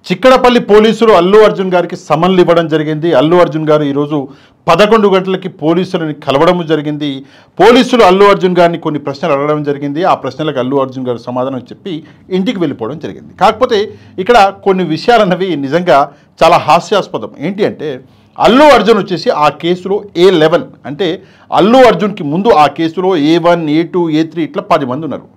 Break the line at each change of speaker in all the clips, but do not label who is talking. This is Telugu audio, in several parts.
చిక్కడపల్లి పోలీసులు అల్లు అర్జున్ గారికి సమన్లు ఇవ్వడం జరిగింది. అల్లు అర్జున్ గారు ఈరోజు 11 గంటలకి పోలీసులని కలవడం జరిగింది. పోలీసులు అల్లు అర్జున్ గారిని కొన్ని ప్రశ్నలు అడగడం జరిగింది. ఆ ప్రశ్నలకు అల్లు అర్జున్ గారు సమాధానం చెప్పి ఇంటికి వెళ్ళిపోవడం జరిగింది. కాకపోతే ఇక్కడ కొన్ని విషయాలు అన్నవి నిజంగా చాలా హాస్యాస్పదం. ఏంటి అంటే అల్లు అర్జున్ వచ్చేసి ఆ కేసులో A11 అంటే అల్లు అర్జున్కి ముందు ఆ కేసులో A1, A2, A3 ఇట్లా 10 మంది ఉన్నారు.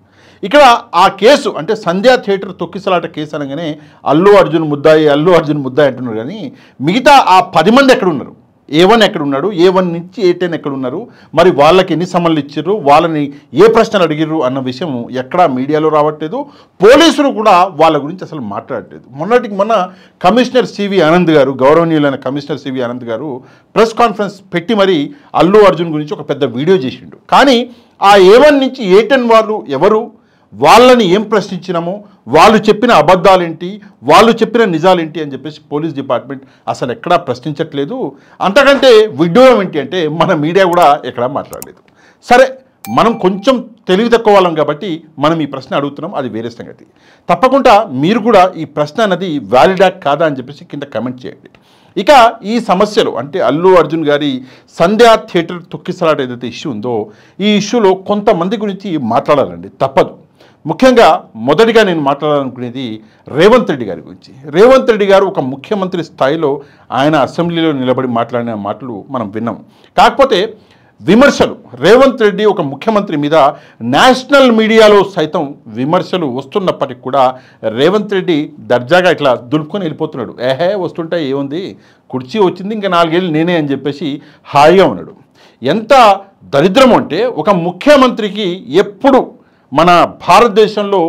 ఇక్కడ ఆ కేసు అంటే సంధ్యా థియేటర్ తొక్కిసలాట కేసు అనగానే అల్లు అర్జున్ ముద్దాయి అంటున్నారు. కానీ మిగతా ఆ 10 మంది ఎక్కడున్నారు? A1 ఎక్కడున్నాడు? A1 నుంచి A10 ఎక్కడున్నారు? మరి వాళ్ళకి ఎన్ని సమన్లు ఇచ్చారు? వాళ్ళని ఏ ప్రశ్నలు అడిగారు అన్న విషయం ఎక్కడా మీడియాలో రావట్లేదు. పోలీసులు కూడా వాళ్ళ గురించి అసలు మాట్లాడట్లేదు. మొన్న కమిషనర్ సివి ఆనంద్ గారు, గౌరవనీయులైన కమిషనర్ సివి ఆనంద్ గారు ప్రెస్ కాన్ఫరెన్స్ పెట్టి మరి అల్లు అర్జున్ గురించి ఒక పెద్ద వీడియో చేసిండు. కానీ ఆ A1 నుంచి A10 వాళ్ళు ఎవరు, వాళ్ళని ఏం ప్రశ్నించినామో, వాళ్ళు చెప్పిన అబద్ధాలేంటి, వాళ్ళు చెప్పిన నిజాలేంటి అని చెప్పేసి పోలీస్ డిపార్ట్మెంట్ అసలు ఎక్కడా ప్రశ్నించట్లేదు. అంతకంటే విడ్డూరం ఏంటి అంటే మన మీడియా కూడా ఎక్కడా మాట్లాడలేదు. సరే, మనం కొంచెం తెలివి తక్కువ వాళ్ళం కాబట్టి మనం ఈ ప్రశ్న అడుగుతున్నాం, అది వేరే సంగతి. తప్పకుండా మీరు కూడా ఈ ప్రశ్న అన్నది వ్యాలిడా కాదా అని చెప్పేసి కింద కమెంట్ చేయండి. ఇక ఈ సమస్యలు అంటే అల్లు అర్జున్ గారి సంధ్యా థియేటర్ తొక్కిసలాట ఏదైతే ఇష్యూ ఉందో, ఈ ఇష్యూలో కొంతమంది గురించి మాట్లాడాలండి, తప్పదు. ముఖ్యంగా మొదటిగా నేను మాట్లాడాలనుకునేది రేవంత్ రెడ్డి గారి గురించి. రేవంత్ రెడ్డి గారు ఒక ముఖ్యమంత్రి స్థాయిలో ఆయన అసెంబ్లీలో నిలబడి మాట్లాడిన మాటలు మనం విన్నాం. కాకపోతే విమర్శలు, రేవంత్ రెడ్డి ఒక ముఖ్యమంత్రి మీద నేషనల్ మీడియాలో సైతం విమర్శలు వస్తున్నప్పటికి కూడా రేవంత్ రెడ్డి దర్జాగా ఇట్లా దులుపుకొని వెళ్ళిపోతున్నాడు. వస్తుంటే ఏముంది, కుర్చీ వచ్చింది, ఇంకా 4 ఏళ్ళు నేనే అని చెప్పేసి హాయిగా ఉన్నాడు. ఎంత దరిద్రం అంటే ఒక ముఖ్యమంత్రికి ఎప్పుడు మన భారతదేశంలో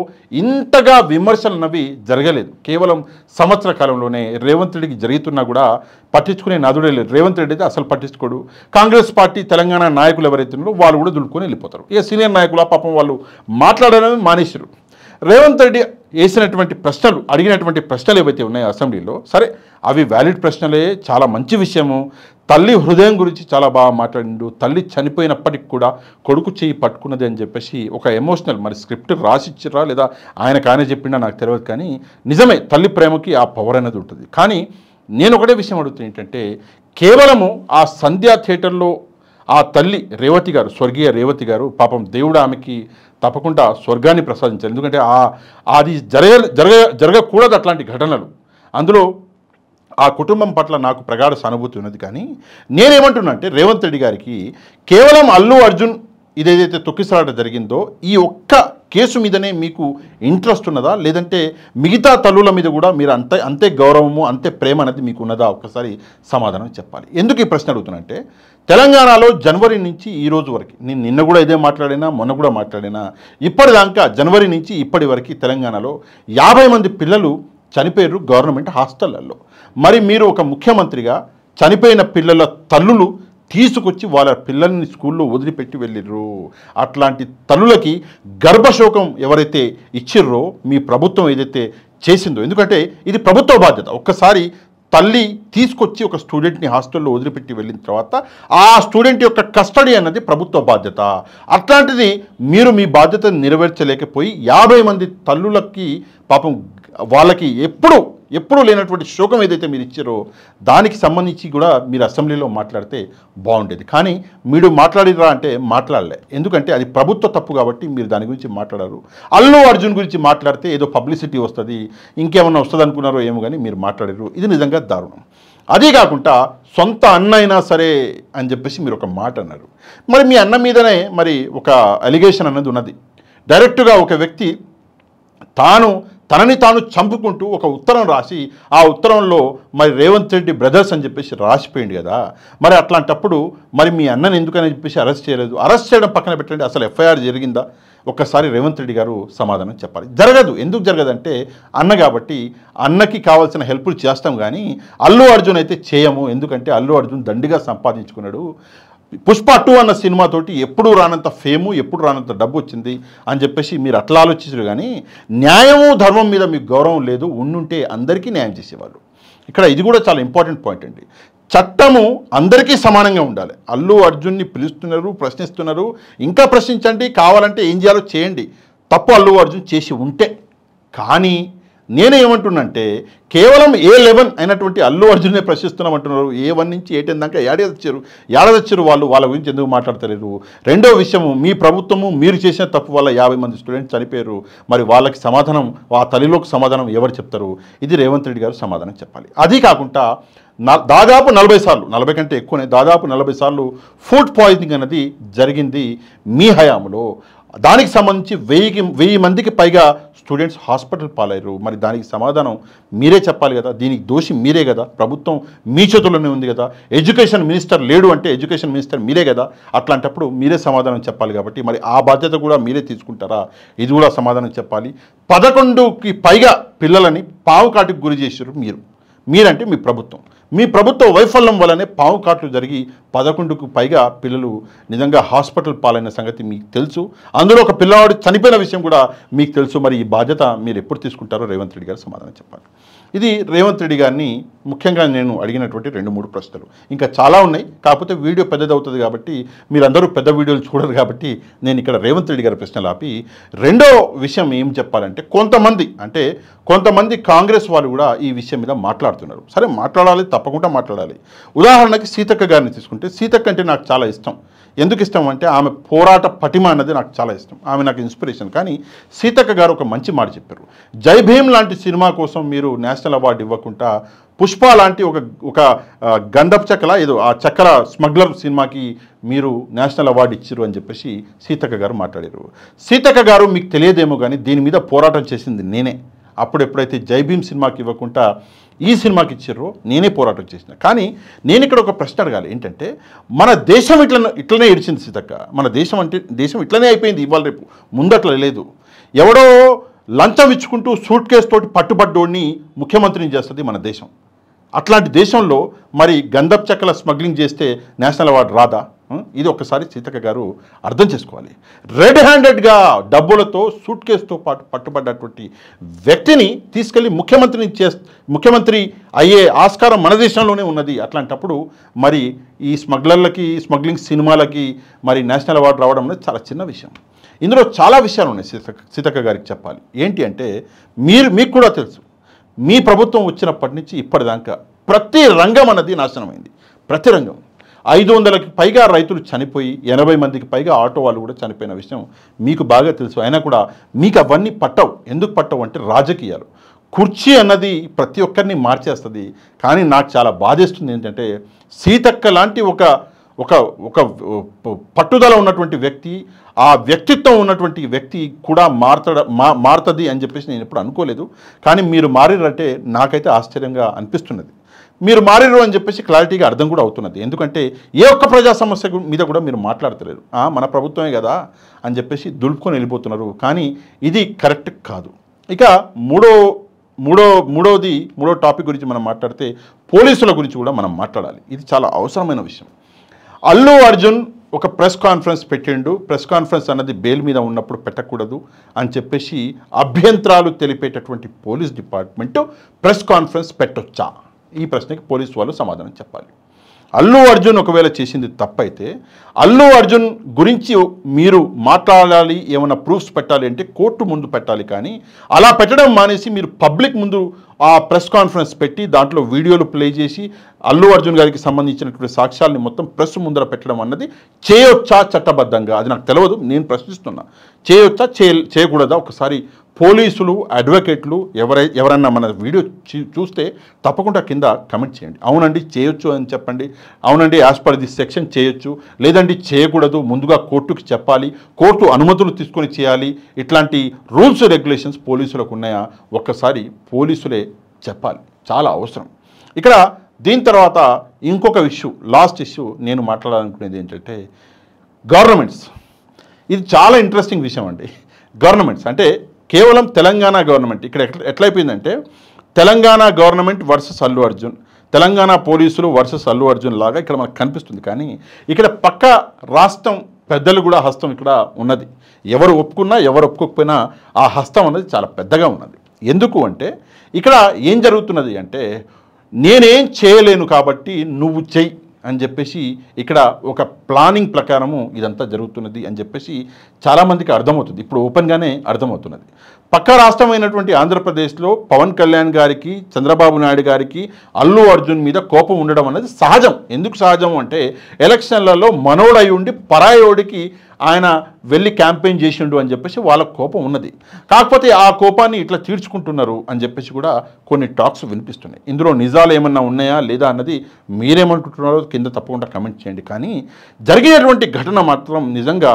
ఇంతగా విమర్శలు అన్నవి జరగలేదు. కేవలం సంవత్సర కాలంలోనే రేవంత్ రెడ్డికి జరుగుతున్నా కూడా పట్టించుకునే నాదుడే లేదు. రేవంత్ రెడ్డి అయితే అసలు పట్టించుకోడు. కాంగ్రెస్ పార్టీ తెలంగాణ నాయకులు ఎవరైతే ఉన్నారో వాళ్ళు కూడా దులుపుకొని వెళ్ళిపోతారు. ఇక సీనియర్ నాయకులు పాపం వాళ్ళు మాట్లాడడమే మానేశారు. రేవంత్ రెడ్డి వేసినటువంటి ప్రశ్నలు, అడిగినటువంటి ప్రశ్నలు ఏవైతే ఉన్నాయో అసెంబ్లీలో, సరే అవి వ్యాలిడ్ ప్రశ్నలే, చాలా మంచి విషయము. తల్లి హృదయం గురించి చాలా బాగా మాట్లాడిండు. తల్లి చనిపోయినప్పటికి కూడా కొడుకు చేయి పట్టుకున్నది అని చెప్పేసి ఒక ఎమోషనల్, మరి స్క్రిప్ట్ రాసిచ్చిరా లేదా ఆయనకు ఆయన చెప్పిండా నాకు తెలియదు. కానీ నిజమే, తల్లి ప్రేమకి ఆ పవర్ అనేది ఉంటుంది. కానీ నేను ఒకటే విషయం అడుగుతాను ఏంటంటే, కేవలము ఆ సంధ్యా థియేటర్లో ఆ తల్లి రేవతి గారు, స్వర్గీయ రేవతి గారు, పాపం దేవుడు ఆమెకి తప్పకుండా స్వర్గాన్ని ప్రసాదించాలి. ఎందుకంటే అది జరగకూడదు అట్లాంటి ఘటనలు. అందులో ఆ కుటుంబం పట్ల నాకు ప్రగాఢ సానుభూతి ఉన్నది. కానీ నేనేమంటున్నా అంటే రేవంత్ రెడ్డి గారికి కేవలం అల్లు అర్జున్ ఇదేదైతే తొక్కిసలాట జరిగిందో ఈ ఒక్క కేసు మీదనే మీకు ఇంట్రెస్ట్ ఉన్నదా, లేదంటే మిగతా తల్లుల మీద కూడా మీరు అంతే గౌరవము, అంతే ప్రేమ అనేది మీకు ఉన్నదా? ఒక్కసారి సమాధానం చెప్పాలి. ఎందుకు ఈ ప్రశ్న అడుగుతున్నా, తెలంగాణలో జనవరి నుంచి ఈ రోజు వరకు, నేను నిన్న కూడా ఇదే మాట్లాడినా, మొన్న కూడా మాట్లాడినా, ఇప్పటిదాకా జనవరి నుంచి ఇప్పటి వరకు తెలంగాణలో 50 మంది పిల్లలు చనిపోయారు గవర్నమెంట్ హాస్టళ్లలో. మరి మీరు ఒక ముఖ్యమంత్రిగా చనిపోయిన పిల్లల తల్లులు తీసుకొచ్చి వాళ్ళ పిల్లల్ని స్కూల్లో వదిలిపెట్టి వెళ్ళిర్రు. అట్లాంటి తల్లులకి గర్భశోకం ఎవరైతే ఇచ్చిర్రో మీ ప్రభుత్వం ఏదైతే చేసిందో, ఎందుకంటే ఇది ప్రభుత్వ బాధ్యత. ఒక్కసారి తల్లి తీసుకొచ్చి ఒక స్టూడెంట్ని హాస్టల్లో వదిలిపెట్టి వెళ్ళిన తర్వాత ఆ స్టూడెంట్ యొక్క కస్టడీ అన్నది ప్రభుత్వ బాధ్యత. అట్లాంటిది మీరు మీ బాధ్యతను నెరవేర్చలేకపోయి 50 మంది తల్లులకి పాపం వాళ్ళకి ఎప్పుడు లేనటువంటి శోకం ఏదైతే మీరు ఇచ్చారో దానికి సంబంధించి కూడా మీరు అసెంబ్లీలో మాట్లాడితే బాగుండేది. కానీ మీరు మాట్లాడిరా అంటే మాట్లాడలే. ఎందుకంటే అది ప్రభుత్వ తప్పు కాబట్టి మీరు దాని గురించి మాట్లాడారు. అల్లు అర్జున్ గురించి మాట్లాడితే ఏదో పబ్లిసిటీ వస్తుంది, ఇంకేమన్నా వస్తుంది అనుకున్నారో ఏమో, కానీ మీరు మాట్లాడారు. ఇది నిజంగా దారుణం. అదే కాకుండా సొంత అన్న అయినా సరే అని చెప్పేసి మీరు ఒక మాట అన్నారు. మరి మీ అన్న మీదనే మరి ఒక అలిగేషన్ అన్నది ఉన్నది. డైరెక్ట్గా ఒక వ్యక్తి తనని తాను చంపుకుంటూ ఒక ఉత్తరం రాసి ఆ ఉత్తరంలో మరి రేవంత్ రెడ్డి బ్రదర్స్ అని చెప్పేసి రాసిపోయింది కదా. మరి అట్లాంటప్పుడు మరి మీ అన్నని ఎందుకని చెప్పేసి అరెస్ట్ చేయలేదు? అరెస్ట్ చేయడం పక్కన పెట్టండి, అసలు ఎఫ్ఐఆర్ జరిగిందా? ఒక్కసారి రేవంత్ రెడ్డి గారు సమాధానం చెప్పాలి. జరగదు. ఎందుకు జరగదంటే అన్న కాబట్టి అన్నకి కావాల్సిన హెల్ప్లు చేస్తాం, కానీ అల్లు అర్జున్ అయితే చేయము. ఎందుకంటే అల్లు అర్జున్ దండిగా సంపాదించుకున్నాడు. పుష్ప 2 అన్న సినిమాతోటి ఎప్పుడు రానంత ఫేము, ఎప్పుడు రానంత డబ్బు వచ్చింది అని చెప్పేసి మీరు అట్లా ఆలోచించరు. కానీ న్యాయము ధర్మం మీద మీకు గౌరవం లేదు. ఉండుంటే అందరికీ న్యాయం చేసేవాళ్ళు. ఇక్కడ ఇది కూడా చాలా ఇంపార్టెంట్ పాయింట్ అండి. చట్టము అందరికీ సమానంగా ఉండాలి. అల్లు అర్జున్ని పిలుస్తున్నారు, ప్రశ్నిస్తున్నారు, ఇంకా ప్రశ్నించండి, కావాలంటే ఏం చేయాలో చేయండి. తప్పు అల్లు అర్జున్ చేసి ఉంటే. కానీ నేనేమంటున్నంటే కేవలం A11 అయినటువంటి అల్లు అర్జున్నే ప్రశ్నిస్తున్నామంటున్నారు. A1 నుంచి A10 దాకా ఏడాదొచ్చారు వాళ్ళ గురించి ఎందుకు మాట్లాడతలేరు? రెండో విషయము, మీ ప్రభుత్వము మీరు చేసిన తప్పు వల్ల 50 మంది స్టూడెంట్స్ చనిపోయారు. మరి వాళ్ళకి సమాధానం, ఆ తల్లిలోకి సమాధానం ఎవరు చెప్తారు? ఇది రేవంత్ రెడ్డి గారు సమాధానం చెప్పాలి. అది కాకుండా దాదాపు 40 సార్లు, 40 కంటే ఎక్కువనే, దాదాపు 40 సార్లు ఫుడ్ పాయిజనింగ్ అనేది జరిగింది మీ హయాంలో. దానికి సంబంధించి 1000 మందికి పైగా స్టూడెంట్స్ హాస్పిటల్ పాలయ్యారు. మరి దానికి సమాధానం మీరే చెప్పాలి కదా. దీనికి దోషి మీరే కదా. ప్రభుత్వం మీ చేతుల్లోనే ఉంది కదా. ఎడ్యుకేషన్ మినిస్టర్ లేడు అంటే ఎడ్యుకేషన్ మినిస్టర్ మీరే కదా. అట్లాంటప్పుడు మీరే సమాధానం చెప్పాలి. కాబట్టి మరి ఆ బాధ్యత కూడా మీరే తీసుకుంటారా? ఇది కూడా సమాధానం చెప్పాలి. 11కి పైగా పిల్లలని పావు కాటుకు గురి చేశారు మీరంటే మీ ప్రభుత్వ వైఫల్యం వల్లనే పావు కాట్లు జరిగి 11కు పైగా పిల్లలు నిజంగా హాస్పిటల్ పాలైన సంగతి మీకు తెలుసు. అందులో ఒక పిల్లవాడు చనిపోయిన విషయం కూడా మీకు తెలుసు. మరి ఈ బాధ్యత మీరు ఎప్పుడు తీసుకుంటారో రేవంత్ రెడ్డి గారు సమాధానం చెప్పాలి. ఇది రేవంత్ రెడ్డి గారిని ముఖ్యంగా నేను అడిగినటువంటి 2-3 ప్రశ్నలు. ఇంకా చాలా ఉన్నాయి, కాకపోతే వీడియో పెద్దదవుతుంది కాబట్టి మీరందరూ పెద్ద వీడియోలు చూడరు కాబట్టి నేను ఇక్కడ రేవంత్ రెడ్డి గారి ప్రశ్నలు ఆపి రెండో విషయం ఏం చెప్పాలంటే, కొంతమంది కాంగ్రెస్ వాళ్ళు కూడా ఈ విషయం మీద మాట్లాడుతున్నారు. సరే మాట్లాడాలి, తప్పకుండా మాట్లాడాలి. ఉదాహరణకి సీతక్క గారిని తీసుకుంటే, సీతక్క అంటే నాకు చాలా ఇష్టం. ఎందుకు ఇష్టం అంటే ఆమె పోరాట పటిమ అన్నది నాకు చాలా ఇష్టం. ఆమె నాకు ఇన్స్పిరేషన్. కానీ సీతక్క గారు ఒక మంచి మాట చెప్పారు. జై భీమ్ లాంటి సినిమా కోసం మీరు నేషనల్ అవార్డు ఇవ్వకుండా పుష్ప లాంటి ఒక గంధపు చెక్కల ఏదో ఆ చెక్కల స్మగ్లర్ సినిమాకి మీరు నేషనల్ అవార్డు ఇచ్చారు అని చెప్పేసి సీతక్క గారు మాట్లాడారు. సీతక్క గారు మీకు తెలియదేమో కానీ దీని మీద పోరాటం చేసింది నేనే. ఎప్పుడైతే జై భీమ్ సినిమాకి ఇవ్వకుండా ఈ సినిమాకి ఇచ్చారో నేనే పోరాటం చేసిన. కానీ నేను ఇక్కడ ఒక ప్రశ్న అడగాలి. ఏంటంటే మన దేశం ఇట్లనే ఇడిచింది సీతక్క. మన దేశం ఇట్లనే అయిపోయింది ఇవాళ రేపు. ముందట్లా లేదు. ఎవడో లంచం ఇచ్చుకుంటూ సూట్ కేసు తోటి పట్టుబడ్డోడిని ముఖ్యమంత్రిని చేస్తుంది మన దేశం. అట్లాంటి దేశంలో మరి గంధపు చెక్కల స్మగ్లింగ్ చేస్తే నేషనల్ అవార్డు రాదా? ఇది ఒకసారి సీతక్క గారు అర్థం చేసుకోవాలి. రెడ్ హ్యాండెడ్గా డబ్బులతో సూట్ కేసుతో పాటు పట్టుబడ్డటువంటి వ్యక్తిని తీసుకెళ్ళి ముఖ్యమంత్రి అయ్యే ఆస్కారం మన దేశంలోనే ఉన్నది. అట్లాంటప్పుడు మరి ఈ స్మగ్లింగ్ సినిమాలకి మరి నేషనల్ అవార్డు రావడం అనేది చాలా చిన్న విషయం. ఇందులో చాలా విషయాలు ఉన్నాయి సీతక్క గారికి చెప్పాలి. ఏంటి అంటే మీకు కూడా తెలుసు, మీ ప్రభుత్వం వచ్చినప్పటి నుంచి ఇప్పటిదాకా ప్రతి రంగం అన్నది నాశనమైంది. ప్రతి రంగం 500కి పైగా రైతులు చనిపోయి 80 మందికి పైగా ఆటో వాళ్ళు కూడా చనిపోయిన విషయం మీకు బాగా తెలుసు. అయినా కూడా మీకు అవన్నీ పట్టవు. ఎందుకు పట్టవు అంటే రాజకీయాలు. కుర్చీ అన్నది ప్రతి ఒక్కరిని మార్చేస్తుంది. కానీ నాకు చాలా బాధేస్తుంది ఏంటంటే సీతక్క లాంటి ఒక పట్టుదల ఉన్నటువంటి వ్యక్తి, ఆ వ్యక్తిత్వం ఉన్నటువంటి వ్యక్తి కూడా మారుతుంది అని చెప్పేసి నేను ఎప్పుడు అనుకోలేదు. కానీ మీరు మారిరంటే నాకైతే ఆశ్చర్యంగా అనిపిస్తున్నది. మీరు మారిరు అని చెప్పేసి క్లారిటీగా అర్థం కూడా అవుతున్నది. ఎందుకంటే ఏ ఒక్క ప్రజా సమస్య మీద కూడా మీరు మాట్లాడతలేరు. మన ప్రభుత్వమే కదా అని చెప్పేసి దులుపుకొని వెళ్ళిపోతున్నారు. కానీ ఇది కరెక్ట్ కాదు. ఇక మూడో టాపిక్ గురించి మనం మాట్లాడితే పోలీసుల గురించి కూడా మనం మాట్లాడాలి. ఇది చాలా అవసరమైన విషయం. అల్లు అర్జున్ ఒక ప్రెస్ కాన్ఫరెన్స్ పెట్టిండు. ప్రెస్ కాన్ఫరెన్స్ అన్నది బెయిల్ మీద ఉన్నప్పుడు పెట్టకూడదు అని చెప్పేసి అభ్యంతరాలు తెలిపేటటువంటి పోలీస్ డిపార్ట్మెంటు ప్రెస్ కాన్ఫరెన్స్ పెట్టొచ్చా? ఈ ప్రశ్నకి పోలీసు వాళ్ళు సమాధానం చెప్పాలి. అల్లు అర్జున్ ఒకవేళ చేసింది తప్పైతే అల్లు అర్జున్ గురించి మీరు మాట్లాడాలి, ఏమైనా ప్రూఫ్స్ పెట్టాలి అంటే కోర్టు ముందు పెట్టాలి. కానీ అలా పెట్టడం మానేసి మీరు పబ్లిక్ ముందు ఆ ప్రెస్ కాన్ఫరెన్స్ పెట్టి దాంట్లో వీడియోలు ప్లే చేసి అల్లు అర్జున్ గారికి సంబంధించినటువంటి సాక్ష్యాలని మొత్తం ప్రెస్ ముందర పెట్టడం అన్నది చేయొచ్చా చట్టబద్ధంగా? అది నాకు తెలియదు. నేను ప్రశ్నిస్తున్నా, చేయొచ్చా చేయకూడదా? ఒకసారి పోలీసులు, అడ్వకేట్లు ఎవరన్నా మన వీడియో చూస్తే తప్పకుండా కింద కమెంట్ చేయండి. అవునండి చేయొచ్చు అని చెప్పండి. అవునండి యాజ్ పర్ ది సెక్షన్ చేయొచ్చు, లేదండి చేయకూడదు, ముందుగా కోర్టుకి చెప్పాలి, కోర్టు అనుమతులు తీసుకొని చేయాలి. ఇట్లాంటి రూల్స్ రెగ్యులేషన్స్ పోలీసులకు ఉన్నాయా? ఒక్కసారి పోలీసులే చెప్పాలి. చాలా అవసరం. ఇక్కడ దీని తర్వాత ఇంకొక ఇష్యూ, లాస్ట్ ఇష్యూ నేను మాట్లాడాలనుకునేది ఏంటంటే గవర్నమెంట్స్. ఇది చాలా ఇంట్రెస్టింగ్ విషయం అండి. గవర్నమెంట్స్ అంటే కేవలం తెలంగాణ గవర్నమెంట్. ఇక్కడ ఎట్లయిపోయిందంటే తెలంగాణ గవర్నమెంట్ వర్సెస్ అల్లు అర్జున్, తెలంగాణ పోలీసులు వర్సెస్ అల్లు అర్జున్ లాగా ఇక్కడ మనకు కనిపిస్తుంది. కానీ ఇక్కడ పక్క రాష్ట్రం పెద్దలు కూడా హస్తం ఇక్కడ ఉన్నది. ఎవరు ఒప్పుకున్నా ఎవరు ఒప్పుకోకపోయినా ఆ హస్తం అనేది చాలా పెద్దగా ఉన్నది. ఎందుకు అంటే ఇక్కడ ఏం జరుగుతున్నది అంటే నేనేం చేయలేను కాబట్టి నువ్వు చెయ్యి అని చెప్పేసి ఇక్కడ ఒక ప్లానింగ్ ప్రకారము ఇదంతా జరుగుతున్నది అని చెప్పేసి చాలామందికి అర్థమవుతుంది. ఇప్పుడు ఓపెన్గానే అర్థమవుతున్నది. పక్క రాష్ట్రమైనటువంటి ఆంధ్రప్రదేశ్లో పవన్ కళ్యాణ్ గారికి, చంద్రబాబు నాయుడు గారికి అల్లు అర్జున్ మీద కోపం ఉండడం అనేది సహజం. ఎందుకు సహజం అంటే ఎలక్షన్లలో మనోడై ఉండి పరాయోడికి ఆయన వెళ్ళి క్యాంపెయిన్ చేసిండు అని చెప్పేసి వాళ్ళకు కోపం ఉన్నది. కాకపోతే ఆ కోపాన్ని ఇట్లా తీర్చుకుంటున్నారు అని చెప్పేసి కూడా కొన్ని టాక్స్ వినిపిస్తున్నాయి. ఇందులో నిజాలు ఏమన్నా ఉన్నాయా లేదా అన్నది మీరేమనుకుంటున్నారో కింద తప్పకుండా కమెంట్ చేయండి. కానీ జరిగినటువంటి ఘటన మాత్రం నిజంగా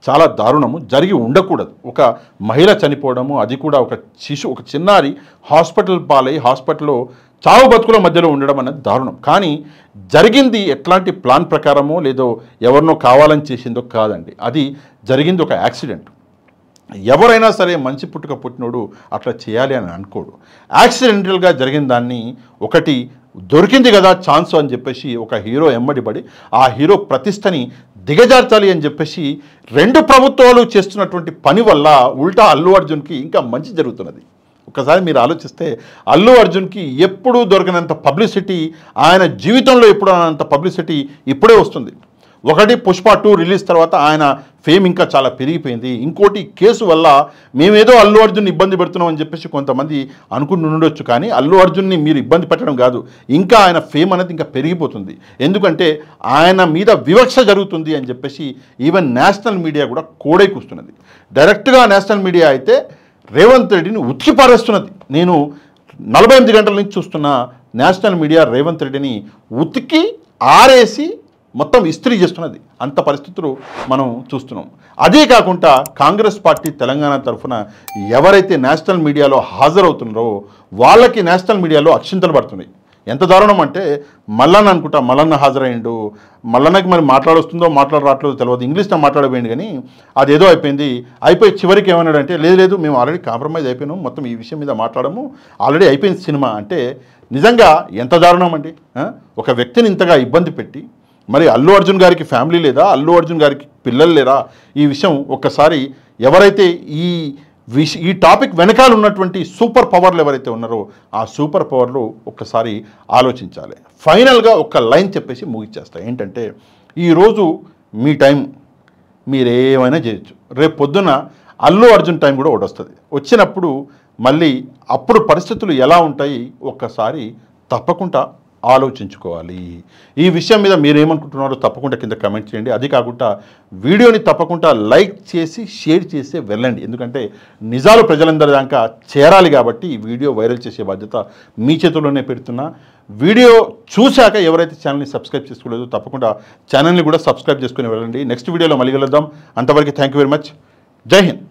చాలా దారుణము, జరిగి ఉండకూడదు. ఒక మహిళ చనిపోవడము, అది కూడా ఒక చిన్నారి హాస్పిటల్ పాలై హాస్పిటల్లో చావు బతుకుల మధ్యలో ఉండడం అనేది దారుణం. కానీ జరిగింది ఎట్లాంటి ప్లాన్ ప్రకారమో లేదో ఎవరినో కావాలని చేసిందో కాదండి. అది జరిగింది ఒక యాక్సిడెంట్. ఎవరైనా సరే మంచి పుట్టుక పుట్టినోడు అట్లా చేయాలి అని అనుకోడు. యాక్సిడెంటల్గా జరిగిన దాన్ని ఒకటి దొరికింది కదా ఛాన్స్ అని చెప్పేసి ఒక హీరో ఎమ్మడిపడి ఆ హీరో ప్రతిష్టని దిగజార్చాలి అని చెప్పేసి రెండు ప్రభుత్వాలు చేస్తున్నటువంటి పని వల్ల ఉల్టా అల్లు అర్జున్కి ఇంకా మంచి జరుగుతున్నది. ఒకసారి మీరు ఆలోచిస్తే అల్లు అర్జున్కి ఎప్పుడూ దొరకనంత పబ్లిసిటీ, ఆయన జీవితంలో ఎప్పుడు అన్నంత పబ్లిసిటీ ఇప్పుడే వస్తుంది. ఒకటి పుష్ప 2 రిలీజ్ తర్వాత ఆయన ఫేమ్ ఇంకా చాలా పెరిగిపోయింది. ఇంకోటి కేసు వల్ల మేమేదో అల్లు అర్జున్ ఇబ్బంది పెడుతున్నాం అని చెప్పేసి కొంతమంది అనుకుంటుండొచ్చు. కానీ అల్లు అర్జున్ని మీరు ఇబ్బంది పెట్టడం కాదు, ఇంకా ఆయన ఫేమ్ అనేది ఇంకా పెరిగిపోతుంది. ఎందుకంటే ఆయన మీద వివక్ష జరుగుతుంది అని చెప్పేసి ఈవెన్ నేషనల్ మీడియా కూడా కోడై కూస్తున్నది. డైరెక్ట్గా నేషనల్ మీడియా అయితే రేవంత్ రెడ్డిని ఉతికి పారేస్తున్నది. నేను 48 గంటల నుంచి చూస్తున్న నేషనల్ మీడియా రేవంత్ రెడ్డిని ఉతికి ఆరేసి మొత్తం ఇస్త్రీ చేస్తున్నది. అంత పరిస్థితులు మనం చూస్తున్నాం. అదే కాకుండా కాంగ్రెస్ పార్టీ తెలంగాణ తరఫున ఎవరైతే నేషనల్ మీడియాలో హాజరవుతున్నారో వాళ్ళకి నేషనల్ మీడియాలో అక్షింతలు పడుతున్నాయి. ఎంత దారుణం అంటే మల్లన్న అనుకుంటా, మల్లన్న హాజరయ్యిండు. మల్లన్నకి మరి మాట్లాడొస్తుందో మాట్లాడరాట్లేదో తెలియదు, ఇంగ్లీష్లో మాట్లాడబోయింది. కానీ అదేదో అయిపోయి చివరికి ఏమన్నాడంటే లేదు మేము ఆల్రెడీ కాంప్రమైజ్ అయిపోయినాము, మొత్తం ఈ విషయం మీద మాట్లాడము, ఆల్రెడీ అయిపోయింది సినిమా అంటే నిజంగా ఎంత దారుణం అండి. ఒక వ్యక్తిని ఇంతగా ఇబ్బంది పెట్టి మరి అల్లు అర్జున్ గారికి ఫ్యామిలీ లేదా, అల్లు అర్జున్ గారికి పిల్లలు లేరా? ఈ విషయం ఒక్కసారి ఎవరైతే ఈ టాపిక్ వెనకాల ఉన్నటువంటి సూపర్ పవర్లు ఎవరైతే ఉన్నారో ఆ సూపర్ పవర్లు ఒక్కసారి ఆలోచించాలి. ఫైనల్గా ఒక లైన్ చెప్పేసి ముగిచ్చేస్తా. ఏంటంటే ఈరోజు మీ టైం మీరేమైనా చేయొచ్చు, రేపు పొద్దున అల్లు అర్జున్ టైం కూడా ఒకటి వస్తుంది. వచ్చినప్పుడు మళ్ళీ అప్పుడు పరిస్థితులు ఎలా ఉంటాయి ఒక్కసారి తప్పకుండా ఆలోచించుకోవాలి. ఈ విషయం మీద మీరేమనుకుంటున్నారో తప్పకుండా కింద కమెంట్ చేయండి. అది కాకుండా వీడియోని తప్పకుండా లైక్ చేసి షేర్ చేసి వెళ్ళండి. ఎందుకంటే నిజాలు ప్రజలందరి దాకా చేరాలి కాబట్టి ఈ వీడియో వైరల్ చేసే బాధ్యత మీ చేతుల్లోనే పెడుతున్నా. వీడియో చూశాక ఎవరైతే ఛానల్ని సబ్స్క్రైబ్ చేసుకోలేదో తప్పకుండా ఛానల్ని కూడా సబ్స్క్రైబ్ చేసుకుని వెళ్ళండి. నెక్స్ట్ వీడియోలో మళ్ళీ కలుద్దాం. అంతవరకు థ్యాంక్ యూ వెరీ మచ్. జై హింద్.